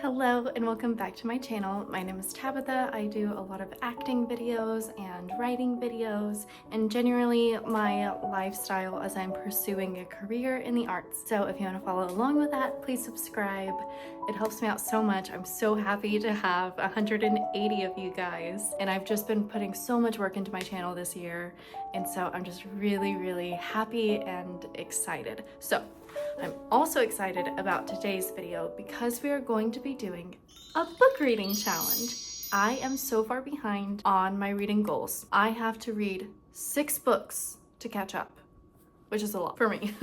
Hello and welcome back to my channel. My name is Tabitha. I do a lot of acting videos and writing videos and generally my lifestyle as I'm pursuing a career in the arts. So if you want to follow along with that, please subscribe. It helps me out so much. I'm so happy to have 180 of you guys, and I've just been putting so much work into my channel this year, and so I'm just really happy and excited. So I'm also excited about today's video because we are going to be doing a book reading challenge. I am so far behind on my reading goals. I have to read 6 books to catch up, which is a lot for me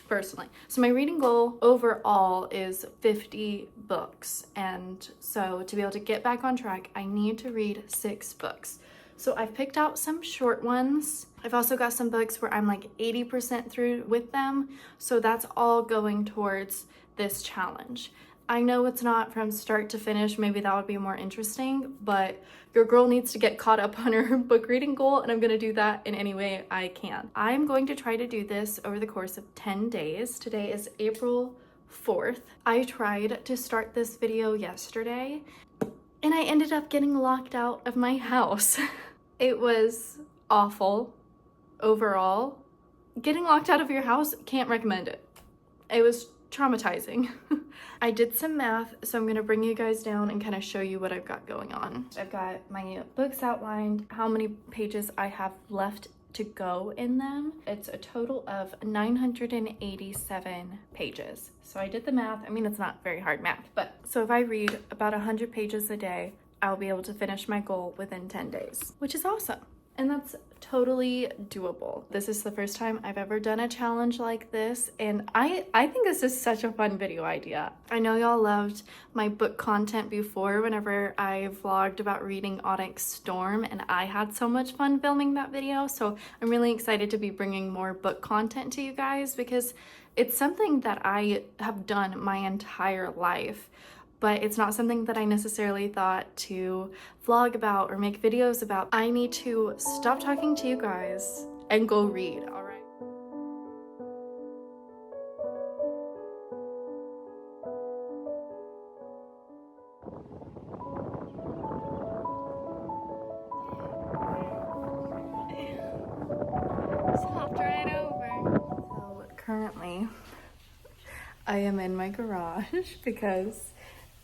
personally. So my reading goal overall is 50 books. And so to be able to get back on track, I need to read 6 books. So I've picked out some short ones. I've also got some books where I'm like 80% through with them. So that's all going towards this challenge. I know it's not from start to finish. Maybe that would be more interesting, but your girl needs to get caught up on her book reading goal, and I'm gonna do that in any way I can. I'm going to try to do this over the course of 10 days. Today is April 4th. I tried to start this video yesterday, and I ended up getting locked out of my house. It was awful overall. Getting locked out of your house, can't recommend it. It was traumatizing. I did some math, so I'm gonna bring you guys down and kind of show you what I've got going on. I've got my books outlined, how many pages I have left to go in them. It's a total of 987 pages. So I did the math. I mean, it's not very hard math, but so if I read about 100 pages a day, I'll be able to finish my goal within 10 days, which is awesome. And that's totally doable. This is the first time I've ever done a challenge like this, and I think this is such a fun video idea. I know y'all loved my book content before whenever I vlogged about reading Onyx Storm, and I had so much fun filming that video, so I'm really excited to be bringing more book content to you guys because it's something that I have done my entire life, but it's not something that I necessarily thought to vlog about or make videos about. I need to stop talking to you guys and go read, all right? Just hopped right over. So currently, I am in my garage because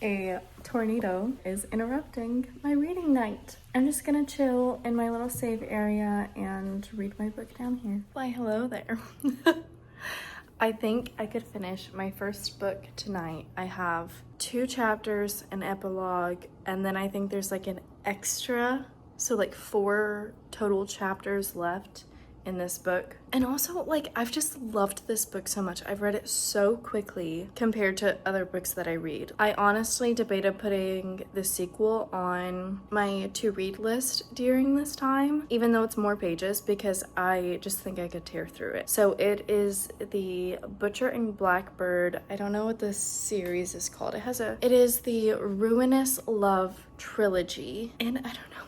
a tornado is interrupting my reading night. I'm just gonna chill in my little safe area and read my book down here. Why, hello there. I think I could finish my first book tonight. I have 2 chapters, an epilogue, and then I think there's like an extra, so like 4 total chapters left in this book. And also, like, I've just loved this book so much. I've read it so quickly compared to other books that I read. I honestly debated putting the sequel on my to-read list during this time, even though it's more pages, because I just think I could tear through it. So it is the Butcher and Blackbird. I don't know what this series is called. It is the Ruinous Love trilogy. And I don't know,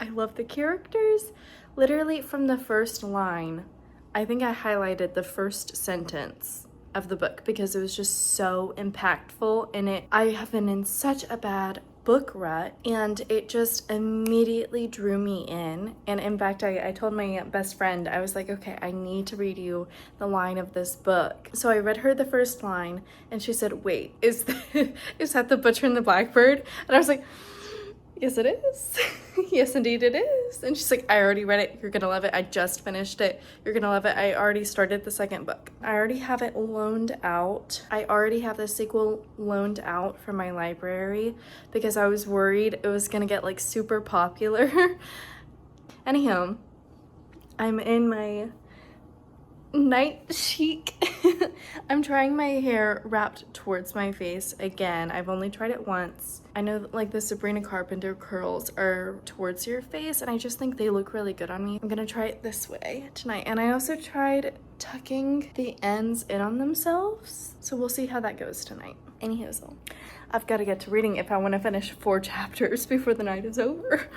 I love the characters. Literally from the first line, I think I highlighted the first sentence of the book because it was just so impactful in it. I have been in such a bad book rut and it just immediately drew me in. And in fact, I told my best friend, I was like, okay, I need to read you the line of this book. So I read her the first line and she said, wait, is that the Butcher and the Blackbird? And I was like, yes, it is. Yes, indeed it is. And she's like, I already read it. You're gonna love it. I just finished it. You're gonna love it. I already started the second book. I already have it loaned out. I already have the sequel loaned out from my library because I was worried it was gonna get like super popular. Anyhow, I'm in my night chic. I'm trying my hair wrapped towards my face again. I've only tried it once. I know that, like, the Sabrina Carpenter curls are towards your face and I just think they look really good on me. I'm gonna try it this way tonight. And I also tried tucking the ends in on themselves, so we'll see how that goes tonight. Anywho, I've got to get to reading if I want to finish 4 chapters before the night is over.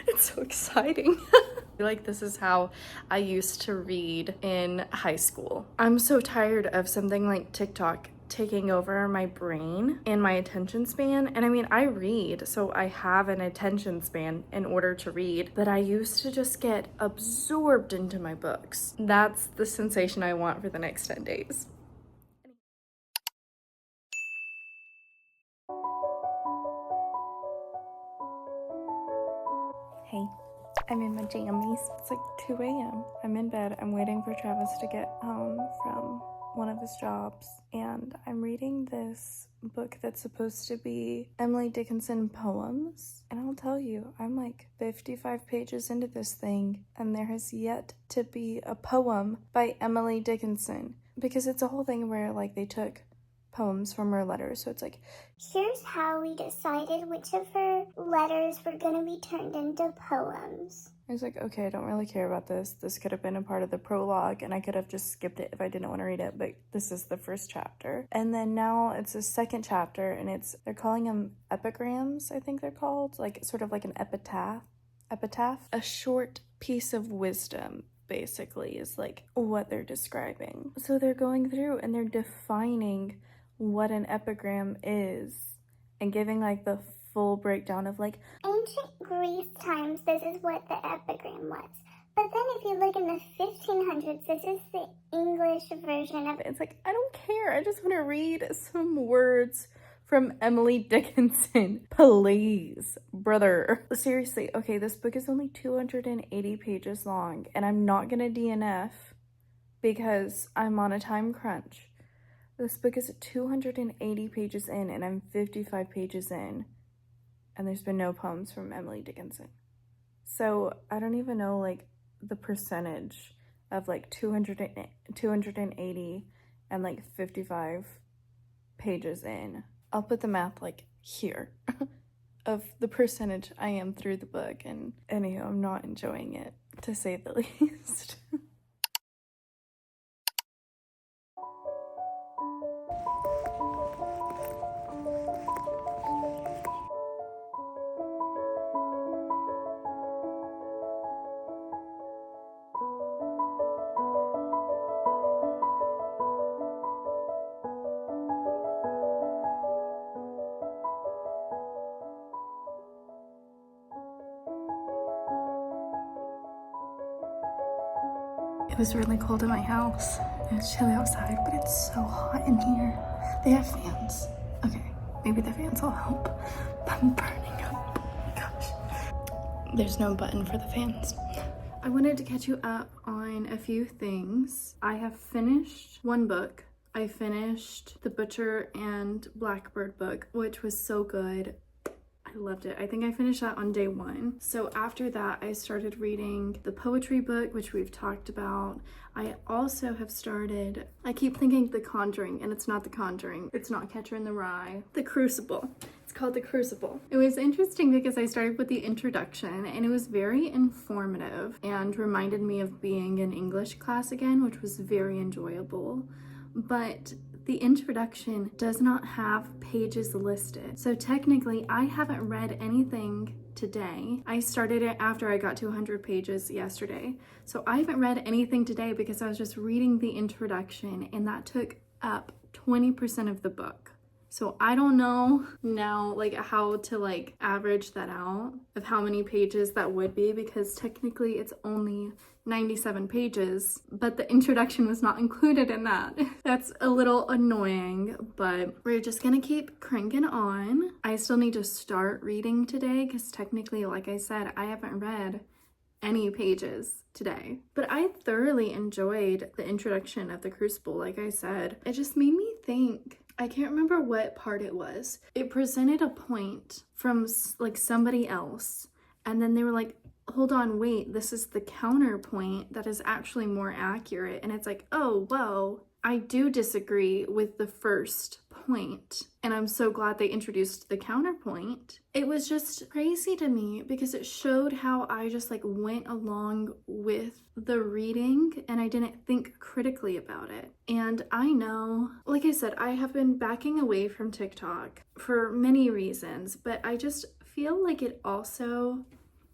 It's so exciting. I feel like this is how I used to read in high school. I'm so tired of something like TikTok taking over my brain and my attention span. And I mean, I read, so I have an attention span in order to read, but I used to just get absorbed into my books. That's the sensation I want for the next 10 days. Hey, I'm in my jammies. It's like 2 a.m. I'm in bed. I'm waiting for Travis to get home from one of his jobs, and I'm reading this book that's supposed to be Emily Dickinson poems. And I'll tell you, I'm like 55 pages into this thing, and there has yet to be a poem by Emily Dickinson, because it's a whole thing where like they took poems from her letters. So it's like, here's how we decided which of her letters were going to be turned into poems. I was like, okay, I don't really care about this. This could have been a part of the prologue, and I could have just skipped it if I didn't want to read it, but this is the first chapter. And then now it's a second chapter, and they're calling them epigrams, I think they're called, like sort of like an epitaph. A short piece of wisdom, basically, is like what they're describing. So they're going through and they're defining what an epigram is and giving like the full breakdown of like ancient Greece times, this is what the epigram was. But then if you look in the 1500s, this is the English version of it. It's like, I don't care. I just want to read some words from Emily Dickinson. Please, brother. Seriously, okay, this book is only 280 pages long, and I'm not gonna DNF because I'm on a time crunch. This book is 280 pages in, and I'm 55 pages in, and there's been no poems from Emily Dickinson. So I don't even know like the percentage of like 280 and like 55 pages in. I'll put the math like here of the percentage I am through the book, and anyhow, I'm not enjoying it, to say the least. It was really cold in my house. It's chilly outside, but it's so hot in here. They have fans. Okay, maybe the fans will help. I'm burning up. Gosh. There's no button for the fans. I wanted to catch you up on a few things. I have finished one book. I finished the Butcher and Blackbird book, which was so good. I loved it. I think I finished that on day 1. So after that, I started reading the poetry book, which we've talked about. I also have started, I keep thinking The Conjuring, and it's not The Conjuring. It's not Catcher in the Rye. The Crucible. It's called The Crucible. It was interesting because I started with the introduction, and it was very informative and reminded me of being in English class again, which was very enjoyable. But the introduction does not have pages listed. So technically, I haven't read anything today. I started it after I got to 100 pages yesterday. So I haven't read anything today because I was just reading the introduction, and that took up 20% of the book. So I don't know now like how to like average that out of how many pages that would be, because technically it's only 97 pages, but the introduction was not included in that. That's a little annoying, but we're just gonna keep cranking on. I still need to start reading today because technically, like I said, I haven't read any pages today. But I thoroughly enjoyed the introduction of The Crucible. Like I said, it just made me think. I can't remember what part it was. It presented a point from like somebody else, and then they were like, hold on, wait, this is the counterpoint that is actually more accurate. And it's like, oh, whoa, I do disagree with the first point. And I'm so glad they introduced the counterpoint. It was just crazy to me because it showed how I just like went along with the reading and I didn't think critically about it. And I know, like I said, I have been backing away from TikTok for many reasons, but I just feel like it also,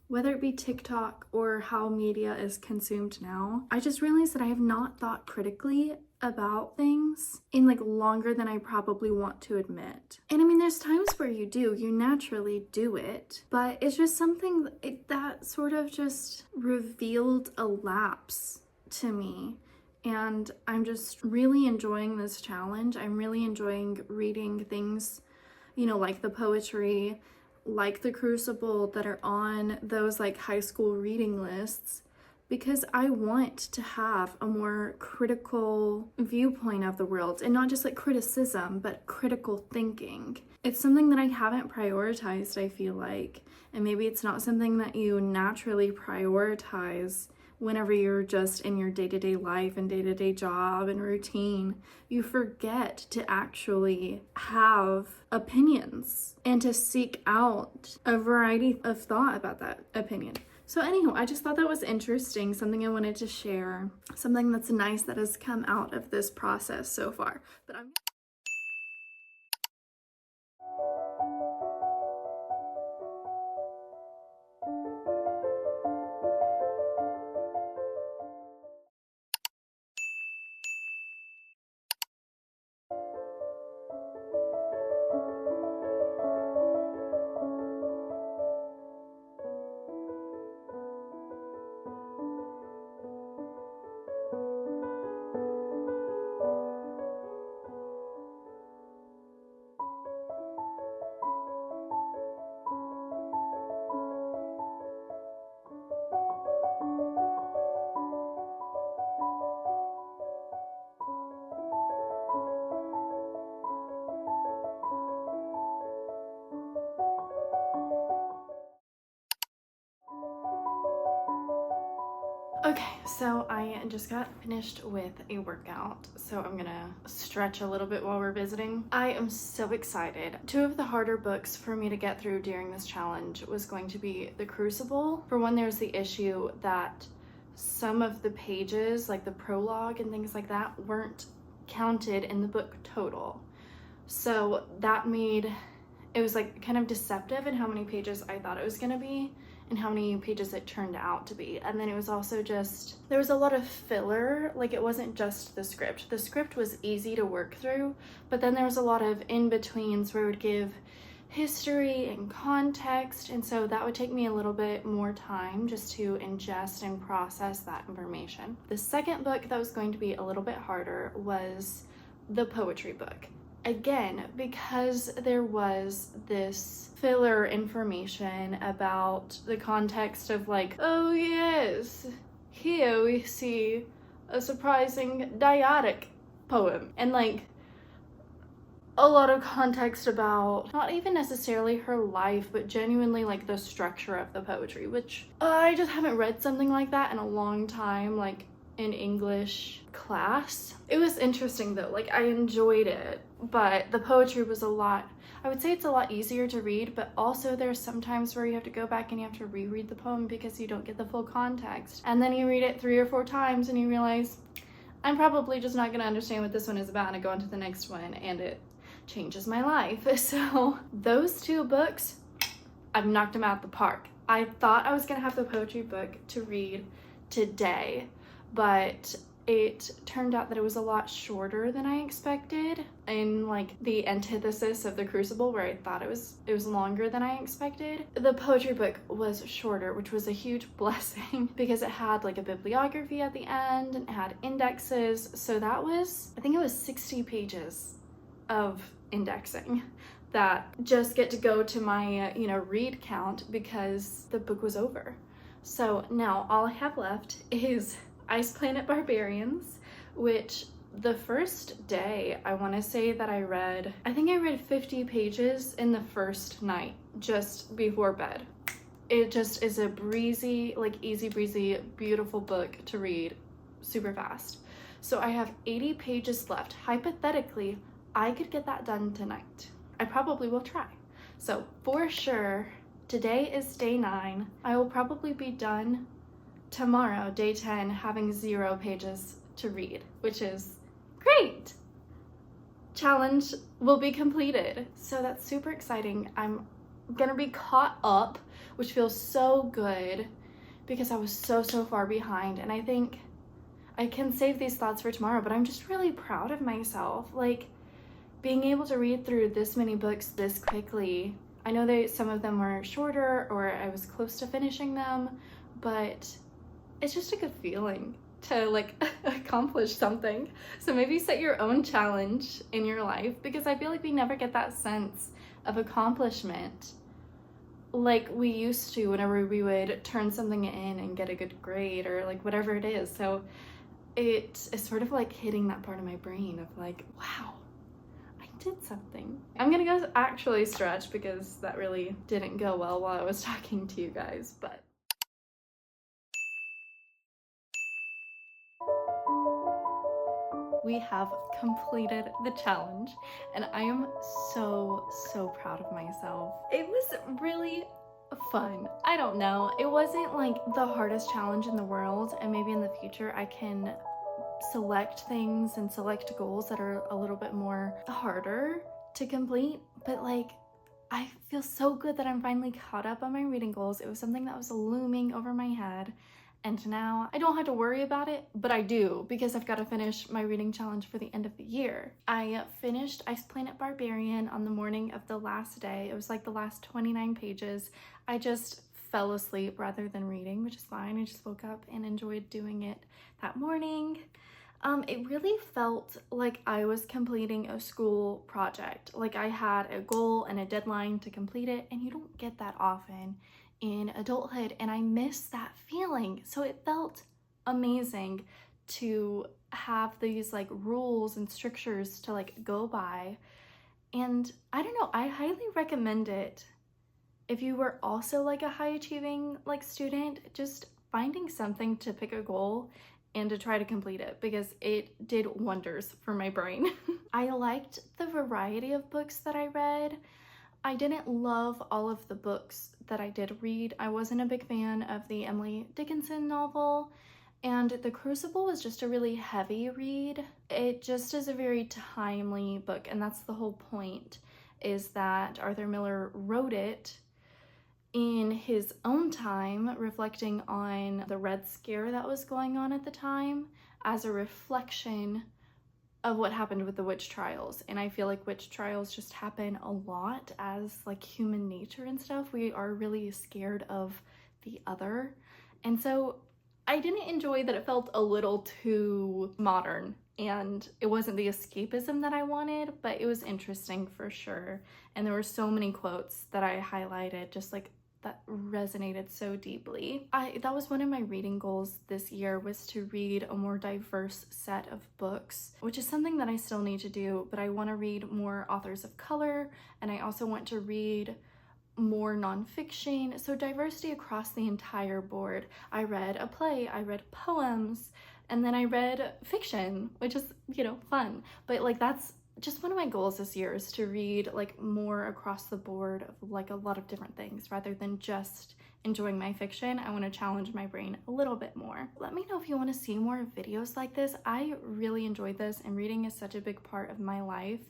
whether it be TikTok or how media is consumed now, I just realized that I have not thought critically about things in like longer than I probably want to admit. And I mean, there's times where you naturally do it, but it's just something that sort of just revealed a lapse to me. And I'm just really enjoying this challenge. I'm really enjoying reading things, you know, like the poetry, like the Crucible, that are on those like high school reading lists, because I want to have a more critical viewpoint of the world, and not just like criticism, but critical thinking. It's something that I haven't prioritized, I feel like, and maybe it's not something that you naturally prioritize whenever you're just in your day-to-day life and day-to-day job and routine. You forget to actually have opinions and to seek out a variety of thought about that opinion. So anyhow, I just thought that was interesting, something I wanted to share, something that's nice that has come out of this process so far. But I'm okay, so I just got finished with a workout, so I'm gonna stretch a little bit while we're visiting. I am so excited. Two of the harder books for me to get through during this challenge was going to be The Crucible. For one, there's the issue that some of the pages, like the prologue and things like that, weren't counted in the book total. So that made it was like kind of deceptive in how many pages I thought it was gonna be and how many pages it turned out to be. And then it was also just, there was a lot of filler. Like, it wasn't just the script. The script was easy to work through, but then there was a lot of in-betweens where it would give history and context, and so that would take me a little bit more time just to ingest and process that information. The second book that was going to be a little bit harder was the poetry book. Again, because there was this filler information about the context of like, oh yes, here we see a surprising dyadic poem, and like a lot of context about not even necessarily her life, but genuinely like the structure of the poetry, which I just haven't read something like that in a long time, like in English class. It was interesting though, like I enjoyed it, but the poetry was a lot, I would say it's a lot easier to read, but also there's some times where you have to go back and you have to reread the poem because you don't get the full context. And then you read it 3 or 4 times and you realize, I'm probably just not gonna understand what this one is about, and I go on to the next one and it changes my life. So those 2 books, I've knocked them out the park. I thought I was gonna have the poetry book to read today, but it turned out that it was a lot shorter than I expected, in like the antithesis of the Crucible, where I thought it was longer than I expected. The poetry book was shorter, which was a huge blessing because it had like a bibliography at the end and it had indexes. So that was, I think it was 60 pages of indexing that just get to go to my read count because the book was over. So now all I have left is Ice Planet Barbarians, which the first day, I want to say that I read 50 pages in the first night, just before bed. It just is a breezy, like easy breezy, beautiful book to read super fast. So I have 80 pages left. Hypothetically, I could get that done tonight. I probably will try. So for sure, today is day 9. I will probably be done tomorrow, day 10, having 0 pages to read, which is great. Challenge will be completed. So that's super exciting. I'm gonna be caught up, which feels so good because I was so far behind. And I think I can save these thoughts for tomorrow, but I'm just really proud of myself. Like, being able to read through this many books this quickly. I know some of them were shorter or I was close to finishing them, but it's just a good feeling to like accomplish something. So maybe set your own challenge in your life, because I feel like we never get that sense of accomplishment like we used to whenever we would turn something in and get a good grade or like whatever it is. So it is sort of like hitting that part of my brain of like, wow, I did something. I'm gonna go actually stretch because that really didn't go well while I was talking to you guys, but we have completed the challenge and I am so proud of myself. It was really fun. I don't know, it wasn't like the hardest challenge in the world, and maybe in the future I can select things and select goals that are a little bit more harder to complete, but like I feel so good that I'm finally caught up on my reading goals. It was something that was looming over my head, and now I don't have to worry about it, but I do, because I've got to finish my reading challenge for the end of the year. I finished Ice Planet Barbarian on the morning of the last day. It was like the last 29 pages. I just fell asleep rather than reading, which is fine. I just woke up and enjoyed doing it that morning. It really felt like I was completing a school project. Like I had a goal and a deadline to complete it, and you don't get that often in adulthood, and I miss that feeling. So it felt amazing to have these like rules and strictures to like go by. And I don't know, I highly recommend it if you were also like a high achieving like student, just finding something to pick a goal and to try to complete it, because it did wonders for my brain. I liked the variety of books that I read. I didn't love all of the books that I did read. I wasn't a big fan of the Emily Dickinson novel, and The Crucible was just a really heavy read. It just is a very timely book, and that's the whole point, is that Arthur Miller wrote it in his own time, reflecting on the Red Scare that was going on at the time as a reflection of what happened with the witch trials. And I feel like witch trials just happen a lot as like human nature and stuff. We are really scared of the other. And so I didn't enjoy that it felt a little too modern, and it wasn't the escapism that I wanted, but it was interesting for sure. And there were so many quotes that I highlighted, just like that resonated so deeply. That was one of my reading goals this year, was to read a more diverse set of books, which is something that I still need to do, but I want to read more authors of color, and I also want to read more nonfiction, so diversity across the entire board. I read a play, I read poems, and then I read fiction, which is, you know, fun. But like that's just one of my goals this year, is to read like more across the board of like a lot of different things rather than just enjoying my fiction. I want to challenge my brain a little bit more. Let me know if you want to see more videos like this. I really enjoyed this, and reading is such a big part of my life,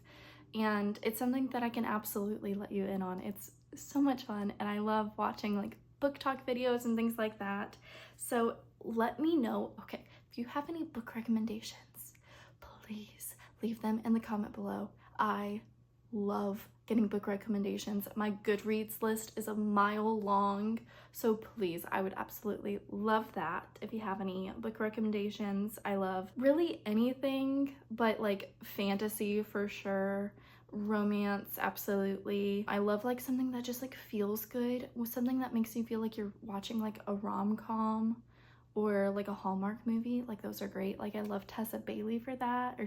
and it's something that I can absolutely let you in on. It's so much fun, and I love watching like book talk videos and things like that. So let me know, okay, if you have any book recommendations, please leave them in the comment below. I love getting book recommendations. My Goodreads list is a mile long, so please, I would absolutely love that if you have any book recommendations. I love really anything, but like fantasy for sure, romance absolutely. I love like something that just like feels good, with something that makes you feel like you're watching like a rom-com or like a Hallmark movie. Like those are great. Like I love Tess Bailey for that.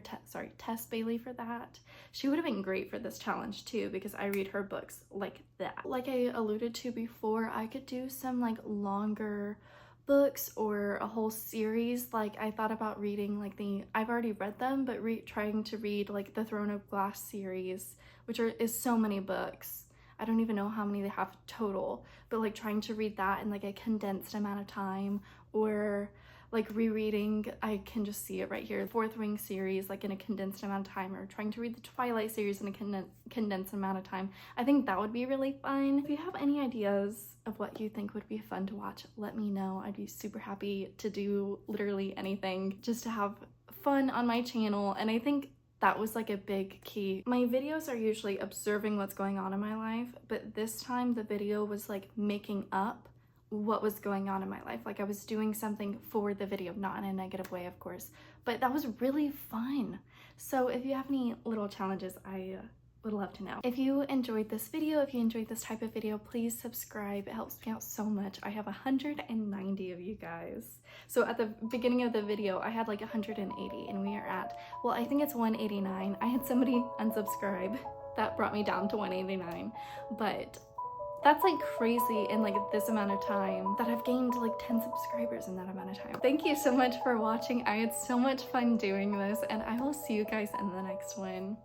She would have been great for this challenge too, because I read her books like that. Like I alluded to before, I could do some like longer books or a whole series. Like I thought about reading like I've already read them, but trying to read like the Throne of Glass series, which is so many books. I don't even know how many they have total, but like trying to read that in like a condensed amount of time, or like rereading, I can just see it right here. Fourth Ring series, like in a condensed amount of time, or trying to read the Twilight series in a condensed amount of time. I think that would be really fun. If you have any ideas of what you think would be fun to watch, let me know. I'd be super happy to do literally anything just to have fun on my channel. And I think that was like a big key. My videos are usually observing what's going on in my life, but this time the video was like making up what was going on in my life. Like I was doing something for the video, not in a negative way, of course, but that was really fun. So if you have any little challenges, I would love to know. If you enjoyed this video, if you enjoyed this type of video, please subscribe. It helps me out so much. I have 190 of you guys. So at the beginning of the video, I had like 180 and we are at, well, I think it's 189. I had somebody unsubscribe. That brought me down to 189, but that's like crazy in like this amount of time that I've gained like 10 subscribers in that amount of time. Thank you so much for watching. I had so much fun doing this, and I will see you guys in the next one.